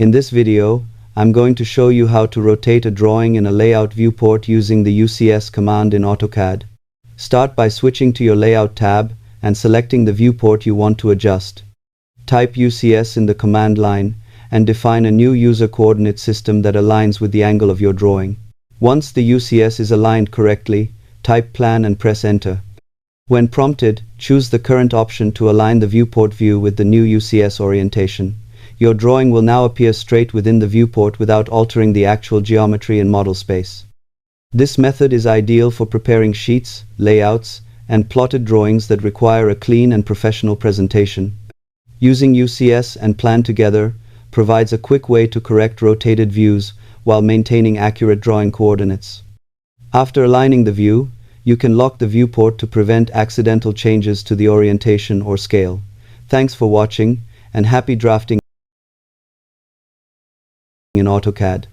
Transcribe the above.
In this video, I'm going to show you how to rotate a drawing in a layout viewport using the UCS command in AutoCAD. Start by switching to your Layout tab and selecting the viewport you want to adjust. Type UCS in the command line and define a new user coordinate system that aligns with the angle of your drawing. Once the UCS is aligned correctly, type Plan and press Enter. When prompted, choose the current option to align the viewport view with the new UCS orientation. Your drawing will now appear straight within the viewport without altering the actual geometry and model space. This method is ideal for preparing sheets, layouts, and plotted drawings that require a clean and professional presentation. Using UCS and Plan together provides a quick way to correct rotated views while maintaining accurate drawing coordinates. After aligning the view, you can lock the viewport to prevent accidental changes to the orientation or scale. Thanks for watching, and happy drafting in AutoCAD.